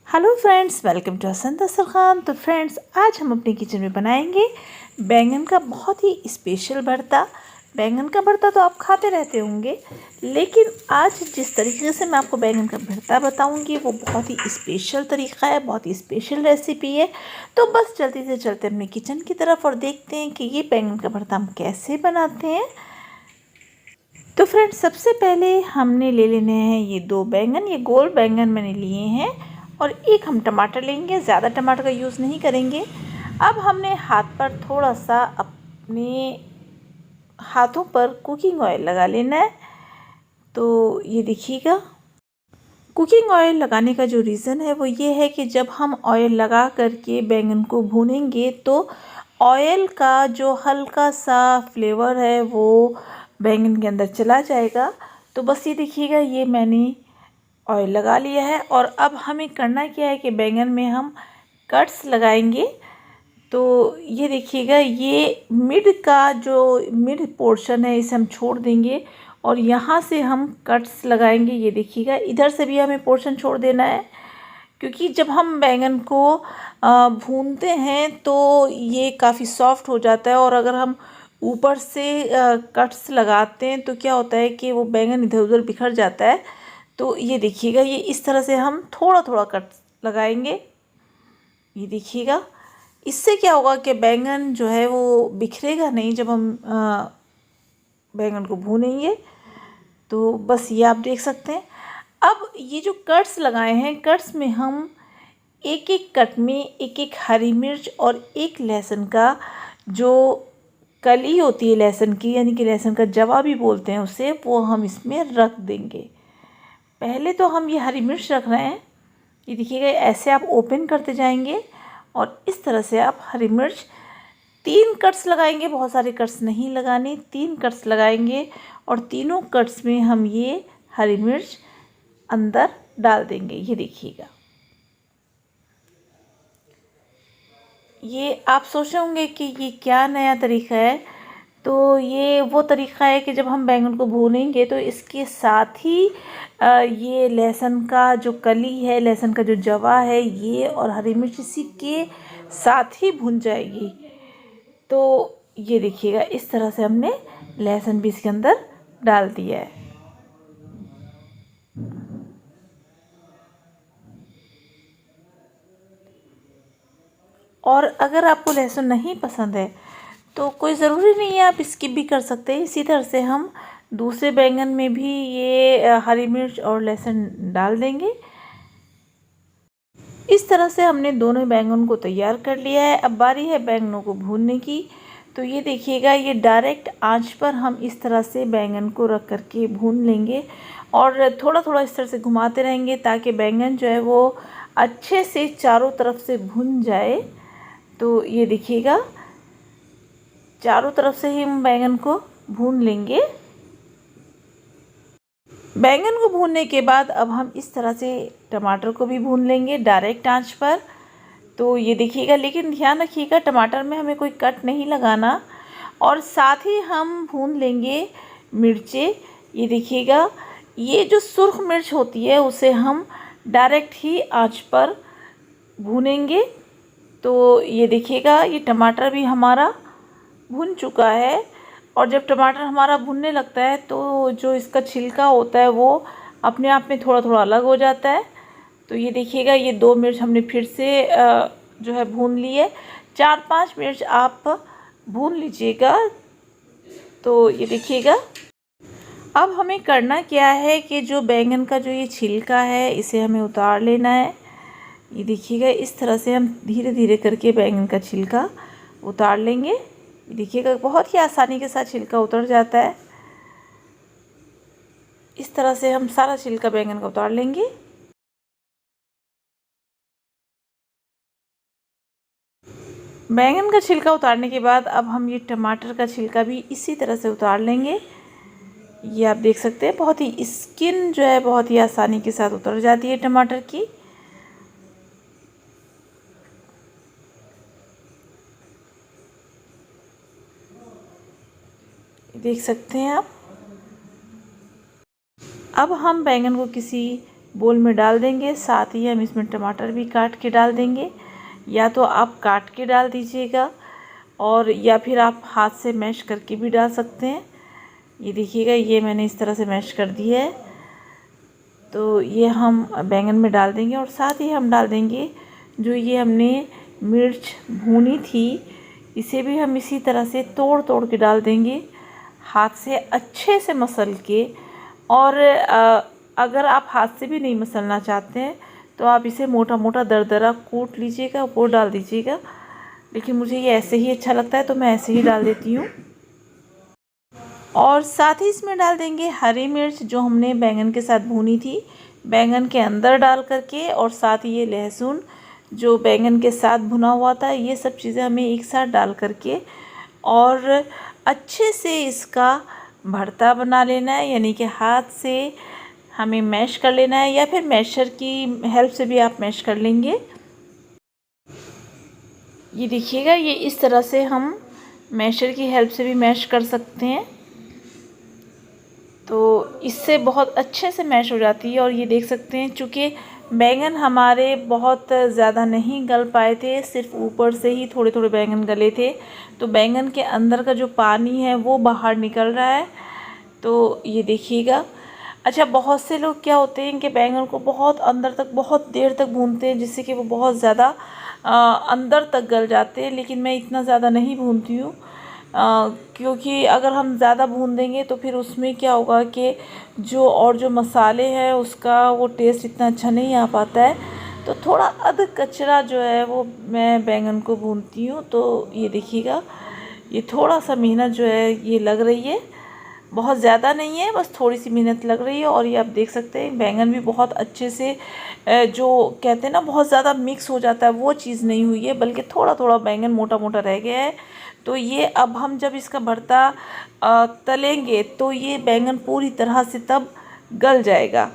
Hello friends, welcome to Hasan Dastarkhan. तो friends, आज हम अपने किचन में बनाएंगे बैंगन का बहुत ही स्पेशल भरता। बैंगन का भरता तो आप खाते रहते होंगे, लेकिन आज जिस तरीके से मैं आपको बैंगन का भरता बताऊंगी वो बहुत ही स्पेशल तरीका है, बहुत ही स्पेशल रेसिपी है। तो बस जल्दी से चलते अपने किचन की तरफ और देखते हैं कि ये बैंगन का भरता हम कैसे बनाते हैं। तो फ्रेंड्स, सबसे पहले हमने ले लेने हैं ये 2 बैंगन। ये गोल बैंगन मैंने लिए हैं और एक हम टमाटर लेंगे। ज़्यादा टमाटर का यूज़ नहीं करेंगे। अब हमने हाथ पर थोड़ा सा अपने हाथों पर कुकिंग ऑयल लगा लेना है। तो ये देखिएगा, कुकिंग ऑयल लगाने का जो रीज़न है वो ये है कि जब हम ऑयल लगा करके बैंगन को भूनेंगे तो ऑयल का जो हल्का सा फ्लेवर है वो बैंगन के अंदर चला जाएगा। तो बस ये देखिएगा, ये मैंने ऑयल लगा लिया है और अब हमें करना क्या है कि बैंगन में हम कट्स लगाएंगे। तो ये देखिएगा, ये मिड पोर्शन है, इसे हम छोड़ देंगे और यहाँ से हम कट्स लगाएंगे। ये देखिएगा, इधर से भी हमें पोर्शन छोड़ देना है, क्योंकि जब हम बैंगन को भूनते हैं तो ये काफ़ी सॉफ्ट हो जाता है और अगर हम ऊपर से कट्स लगाते हैं तो क्या होता है कि वो बैंगन इधर उधर बिखर जाता है। तो ये देखिएगा, ये इस तरह से हम थोड़ा थोड़ा कट्स लगाएंगे। ये देखिएगा, इससे क्या होगा कि बैंगन जो है वो बिखरेगा नहीं जब हम बैंगन को भूनेंगे। तो बस ये आप देख सकते हैं। अब ये जो कट्स लगाए हैं, कट्स में हम एक एक कट में एक एक हरी मिर्च और एक लहसुन का जो कली होती है लहसुन की, यानी कि लहसुन का जवा भी बोलते हैं उसे, वो हम इसमें रख देंगे। पहले तो हम ये हरी मिर्च रख रहे हैं। ये देखिएगा, ऐसे आप ओपन करते जाएंगे और इस तरह से आप हरी मिर्च 3 कट्स लगाएंगे। बहुत सारे कट्स नहीं लगाने, 3 कट्स लगाएंगे और तीनों कट्स में हम ये हरी मिर्च अंदर डाल देंगे। ये देखिएगा, ये आप सोच रहे होंगे कि ये क्या नया तरीका है। तो ये वो तरीका है कि जब हम बैंगन को भूनेंगे तो इसके साथ ही ये लहसुन का जो कली है, लहसुन का जो जवा है, ये और हरी मिर्च इसी के साथ ही भुन जाएगी। तो ये देखिएगा, इस तरह से हमने लहसुन भी इसके अंदर डाल दिया है। और अगर आपको लहसुन नहीं पसंद है तो कोई ज़रूरी नहीं है, आप स्किप भी कर सकते हैं। इसी तरह से हम दूसरे बैंगन में भी ये हरी मिर्च और लहसुन डाल देंगे। इस तरह से हमने दोनों बैंगन को तैयार कर लिया है। अब बारी है बैंगनों को भूनने की। तो ये देखिएगा, ये डायरेक्ट आंच पर हम इस तरह से बैंगन को रख करके भून लेंगे और थोड़ा थोड़ा इस तरह से घुमाते रहेंगे ताकि बैंगन जो है वो अच्छे से चारों तरफ से भुन जाए। तो ये देखिएगा, चारों तरफ से ही हम बैंगन को भून लेंगे। बैंगन को भूनने के बाद अब हम इस तरह से टमाटर को भी भून लेंगे डायरेक्ट आंच पर। तो ये देखिएगा, लेकिन ध्यान रखिएगा टमाटर में हमें कोई कट नहीं लगाना। और साथ ही हम भून लेंगे मिर्चें। ये देखिएगा, ये जो सुर्ख मिर्च होती है उसे हम डायरेक्ट ही आंच पर भूनेंगे। तो ये देखिएगा, ये टमाटर भी हमारा भुन चुका है। और जब टमाटर हमारा भुनने लगता है तो जो इसका छिलका होता है वो अपने आप में थोड़ा थोड़ा अलग हो जाता है। तो ये देखिएगा, ये 2 मिर्च हमने फिर से जो है भून लिए। 4-5 मिर्च आप भून लीजिएगा। तो ये देखिएगा, अब हमें करना क्या है कि जो बैंगन का जो ये छिलका है इसे हमें उतार लेना है। ये देखिएगा, इस तरह से हम धीरे धीरे करके बैंगन का छिलका उतार लेंगे। ये देखिएगा, बहुत ही आसानी के साथ छिलका उतर जाता है। इस तरह से हम सारा छिलका बैंगन का उतार लेंगे। बैंगन का छिलका उतारने के बाद अब हम ये टमाटर का छिलका भी इसी तरह से उतार लेंगे। ये आप देख सकते हैं, बहुत ही स्किन जो है बहुत ही आसानी के साथ उतर जाती है टमाटर की। देख सकते हैं आप। अब हम बैंगन को किसी बोल में डाल देंगे। साथ ही हम इसमें टमाटर भी काट के डाल देंगे, या तो आप काट के डाल दीजिएगा और या फिर आप हाथ से मैश करके भी डाल सकते हैं। ये देखिएगा, ये मैंने इस तरह से मैश कर दिया है। तो ये हम बैंगन में डाल देंगे और साथ ही हम डाल देंगे जो ये हमने मिर्च भूनी थी, इसे भी हम इसी तरह से तोड़ तोड़ के डाल देंगे, हाथ से अच्छे से मसल के। और अगर आप हाथ से भी नहीं मसलना चाहते हैं तो आप इसे मोटा मोटा दरदरा कूट लीजिएगा, वो डाल दीजिएगा। लेकिन मुझे ये ऐसे ही अच्छा लगता है तो मैं ऐसे ही डाल देती हूँ। और साथ ही इसमें डाल देंगे हरी मिर्च जो हमने बैंगन के साथ भूनी थी, बैंगन के अंदर डाल करके। और साथ ही ये लहसुन जो बैंगन के साथ भुना हुआ था, ये सब चीज़ें हमें एक साथ डाल करके और अच्छे से इसका भरता बना लेना है। यानी कि हाथ से हमें मैश कर लेना है, या फिर मैशर की हेल्प से भी आप मैश कर लेंगे। ये देखिएगा, ये इस तरह से हम मैशर की हेल्प से भी मैश कर सकते हैं, तो इससे बहुत अच्छे से मैश हो जाती है। और ये देख सकते हैं, चूँकि बैंगन हमारे बहुत ज़्यादा नहीं गल पाए थे, सिर्फ ऊपर से ही थोड़े थोड़े बैंगन गले थे, तो बैंगन के अंदर का जो पानी है वो बाहर निकल रहा है। तो ये देखिएगा। अच्छा, बहुत से लोग क्या होते हैं कि बैंगन को बहुत अंदर तक, बहुत देर तक भूनते हैं, जिससे कि वो बहुत ज़्यादा अंदर तक गल जाते हैं। लेकिन मैं इतना ज़्यादा नहीं भूनती हूँ, क्योंकि अगर हम ज़्यादा भून देंगे तो फिर उसमें क्या होगा कि जो मसाले हैं उसका वो टेस्ट इतना अच्छा नहीं आ पाता है। तो थोड़ा अध कचरा जो है वो मैं बैंगन को भूनती हूँ। तो ये देखिएगा, ये थोड़ा सा मेहनत जो है ये लग रही है, बहुत ज़्यादा नहीं है, बस थोड़ी सी मेहनत लग रही है। और ये आप देख सकते हैं बैंगन भी बहुत अच्छे से, जो कहते हैं ना बहुत ज़्यादा मिक्स हो जाता है, वो चीज़ नहीं हुई है, बल्कि थोड़ा थोड़ा बैंगन मोटा मोटा रह गया है। तो ये अब हम जब इसका भरता तलेंगे तो ये बैंगन पूरी तरह से तब गल जाएगा।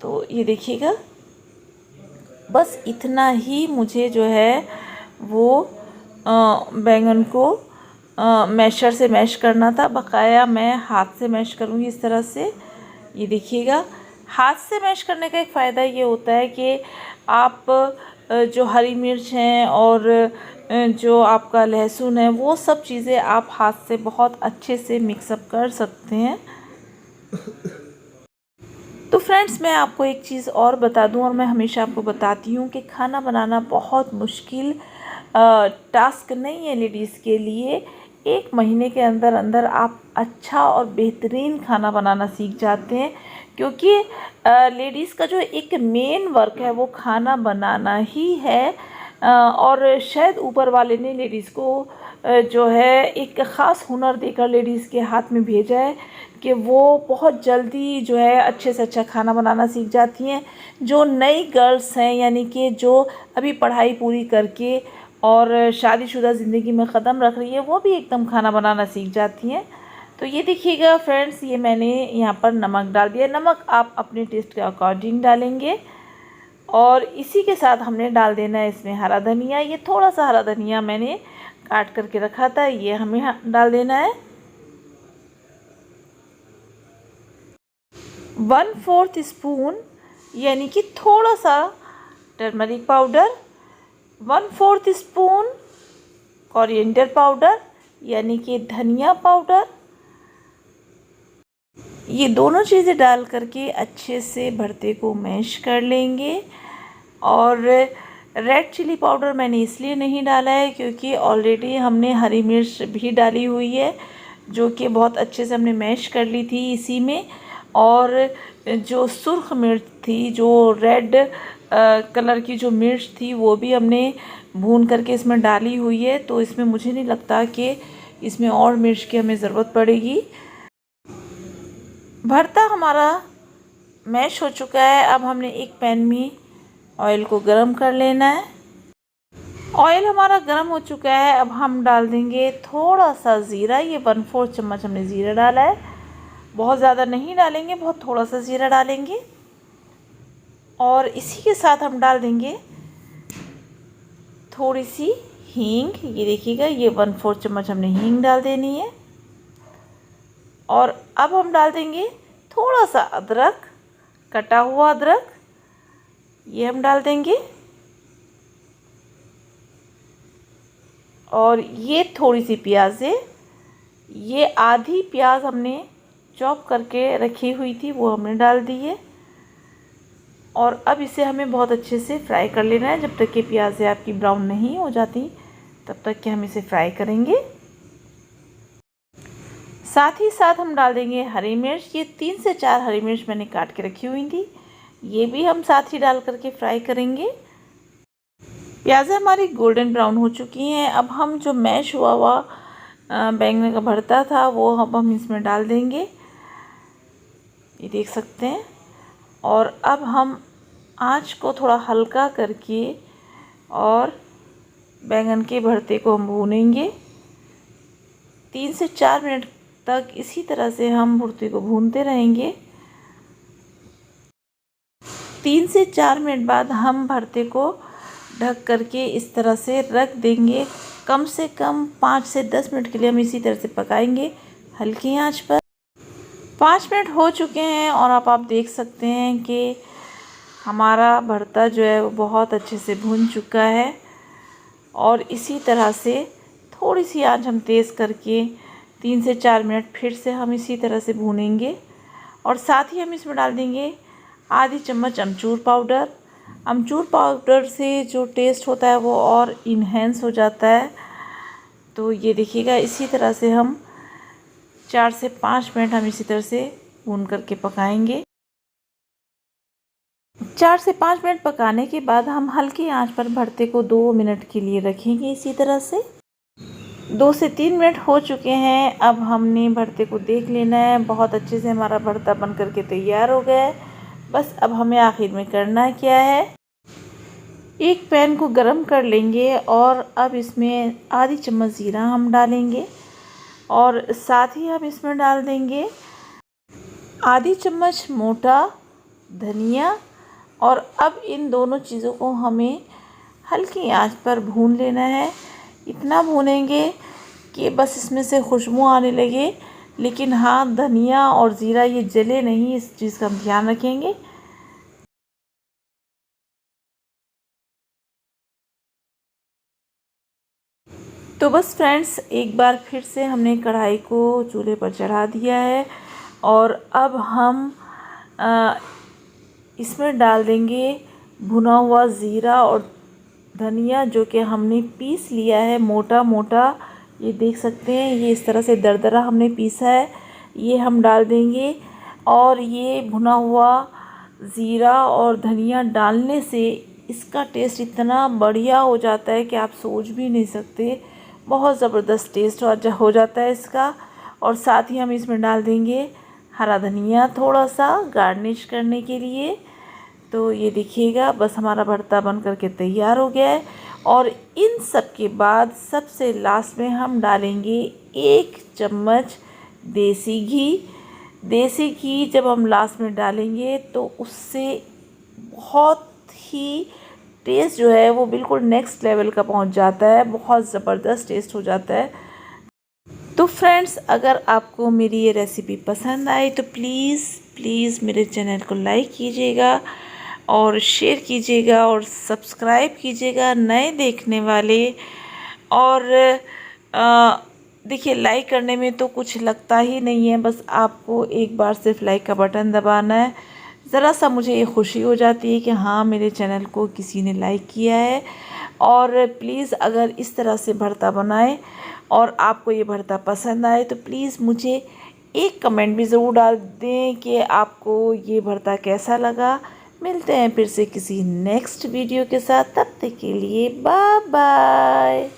तो ये देखिएगा, बस इतना ही मुझे जो है वो बैंगन को मैशर से मैश करना था। बकाया मैं हाथ से मैश करूँगी इस तरह से। ये देखिएगा, हाथ से मैश करने का एक फ़ायदा ये होता है कि आप जो हरी मिर्च हैं और जो आपका लहसुन है, वो सब चीज़ें आप हाथ से बहुत अच्छे से मिक्सअप कर सकते हैं। तो फ्रेंड्स, मैं आपको एक चीज़ और बता दूं, और मैं हमेशा आपको बताती हूँ कि खाना बनाना बहुत मुश्किल टास्क नहीं है लेडीज़ के लिए। 1 महीने के अंदर अंदर आप अच्छा और बेहतरीन खाना बनाना सीख जाते हैं, क्योंकि लेडीज़ का जो एक मेन वर्क है वो खाना बनाना ही है। और शायद ऊपर वाले ने लेडीज़ को जो है एक ख़ास हुनर देकर लेडीज़ के हाथ में भेजा है कि वो बहुत जल्दी जो है अच्छे से अच्छा खाना बनाना सीख जाती हैं। जो नई गर्ल्स हैं, यानी कि जो अभी पढ़ाई पूरी करके और शादीशुदा ज़िंदगी में क़दम रख रही है, वो भी एकदम खाना बनाना सीख जाती हैं। तो ये देखिएगा फ्रेंड्स, ये मैंने यहाँ पर नमक डाल दिया। नमक आप अपने टेस्ट के अकॉर्डिंग डालेंगे। और इसी के साथ हमने डाल देना है इसमें हरा धनिया। ये थोड़ा सा हरा धनिया मैंने काट करके रखा था, ये हमें डाल देना है। 1/4 स्पून यानी कि थोड़ा सा turmeric powder, 1/4 spoon coriander powder यानी कि धनिया पाउडर। ये दोनों चीज़ें डाल करके अच्छे से भरते को मैश कर लेंगे। और रेड चिली पाउडर मैंने इसलिए नहीं डाला है क्योंकि ऑलरेडी हमने हरी मिर्च भी डाली हुई है, जो कि बहुत अच्छे से हमने मैश कर ली थी इसी में। और जो सुर्ख मिर्च थी, जो रेड कलर की जो मिर्च थी, वो भी हमने भून करके इसमें डाली हुई है। तो इसमें मुझे नहीं लगता कि इसमें और मिर्च की हमें ज़रूरत पड़ेगी। भरता हमारा मैश हो चुका है। अब हमने एक पैन में ऑयल को गरम कर लेना है। ऑयल हमारा गरम हो चुका है। अब हम डाल देंगे थोड़ा सा ज़ीरा। ये 1/4 चम्मच हमने ज़ीरा डाला है, बहुत ज़्यादा नहीं डालेंगे, बहुत थोड़ा सा ज़ीरा डालेंगे। और इसी के साथ हम डाल देंगे थोड़ी सी हींग। ये देखिएगा, ये 1/4 चम्मच हमने हींग डाल देनी है। और अब हम डाल देंगे थोड़ा सा अदरक, कटा हुआ अदरक ये हम डाल देंगे, और ये थोड़ी सी प्याज है, ये आधी प्याज हमने चॉप करके रखी हुई थी वो हमने डाल दी है। और अब इसे हमें बहुत अच्छे से फ्राई कर लेना है जब तक कि प्याज़ें आपकी ब्राउन नहीं हो जाती, तब तक कि हम इसे फ्राई करेंगे। साथ ही साथ हम डाल देंगे हरी मिर्च, ये 3 से 4 हरी मिर्च मैंने काट के रखी हुई थी, ये भी हम साथ ही डाल करके फ्राई करेंगे। प्याज़ें हमारी गोल्डन ब्राउन हो चुकी हैं। अब हम जो मैश हुआ हुआ बैंगन का भरता था वो हम इसमें डाल देंगे, ये देख सकते हैं। और अब हम आंच को थोड़ा हल्का करके और बैंगन के भरते को हम भूनेंगे 3 से 4 मिनट तक। इसी तरह से हम भुर्ते को भूनते रहेंगे। 3 से 4 मिनट बाद हम भरते को ढक करके इस तरह से रख देंगे। कम से कम 5 से 10 मिनट के लिए हम इसी तरह से पकाएंगे हल्की आंच पर। 5 मिनट हो चुके हैं और आप देख सकते हैं कि हमारा भरता जो है वो बहुत अच्छे से भुन चुका है। और इसी तरह से थोड़ी सी आंच हम तेज़ करके 3 से 4 मिनट फिर से हम इसी तरह से भूनेंगे। और साथ ही हम इसमें डाल देंगे आधी चम्मच अमचूर पाउडर। अमचूर पाउडर से जो टेस्ट होता है वो और इन्हेंस हो जाता है। तो ये देखिएगा, इसी तरह से हम 4 से 5 मिनट हम इसी तरह से भून करके पकाएंगे। 4 से 5 मिनट पकाने के बाद हम हल्की आंच पर भरते को 2 मिनट के लिए रखेंगे। इसी तरह से 2 से 3 मिनट हो चुके हैं। अब हमने भरते को देख लेना है, बहुत अच्छे से हमारा भरता बन करके तैयार हो गया है। बस अब हमें आखिर में करना क्या है, एक पैन को गरम कर लेंगे और अब इसमें आधी चम्मच ज़ीरा हम डालेंगे और साथ ही हम इसमें डाल देंगे आधी चम्मच मोटा धनिया। और अब इन दोनों चीज़ों को हमें हल्की आंच पर भून लेना है। इतना भूनेंगे कि बस इसमें से खुशबू आने लगे, लेकिन हाँ, धनिया और ज़ीरा ये जले नहीं, इस चीज़ का हम ध्यान रखेंगे। तो बस फ्रेंड्स, एक बार फिर से हमने कढ़ाई को चूल्हे पर चढ़ा दिया है और अब हम इसमें डाल देंगे भुना हुआ ज़ीरा और धनिया, जो कि हमने पीस लिया है मोटा मोटा। ये देख सकते हैं, ये इस तरह से दरदरा हमने पीसा है, ये हम डाल देंगे। और ये भुना हुआ ज़ीरा और धनिया डालने से इसका टेस्ट इतना बढ़िया हो जाता है कि आप सोच भी नहीं सकते। बहुत ज़बरदस्त टेस्ट हो जाता है इसका। और साथ ही हम इसमें डाल देंगे हरा धनिया थोड़ा सा गार्निश करने के लिए। तो ये देखिएगा, बस हमारा भरता बन करके तैयार हो गया है। और इन सब के बाद सबसे लास्ट में हम डालेंगे 1 चम्मच देसी घी। देसी घी जब हम लास्ट में डालेंगे तो उससे बहुत ही टेस्ट जो है वो बिल्कुल नेक्स्ट लेवल का पहुंच जाता है, बहुत ज़बरदस्त टेस्ट हो जाता है। तो फ्रेंड्स, अगर आपको मेरी ये रेसिपी पसंद आई तो प्लीज़ मेरे चैनल को लाइक कीजिएगा और शेयर कीजिएगा और सब्सक्राइब कीजिएगा नए देखने वाले। और देखिए, लाइक करने में तो कुछ लगता ही नहीं है, बस आपको एक बार सिर्फ लाइक का बटन दबाना है। ज़रा सा मुझे ये खुशी हो जाती है कि हाँ, मेरे चैनल को किसी ने लाइक किया है। और प्लीज़ अगर इस तरह से भरता बनाएं और आपको ये भरता पसंद आए तो प्लीज़ मुझे एक कमेंट भी ज़रूर डाल दें कि आपको ये भरता कैसा लगा। मिलते हैं फिर से किसी नेक्स्ट वीडियो के साथ, तब तक के लिए बाय बाय।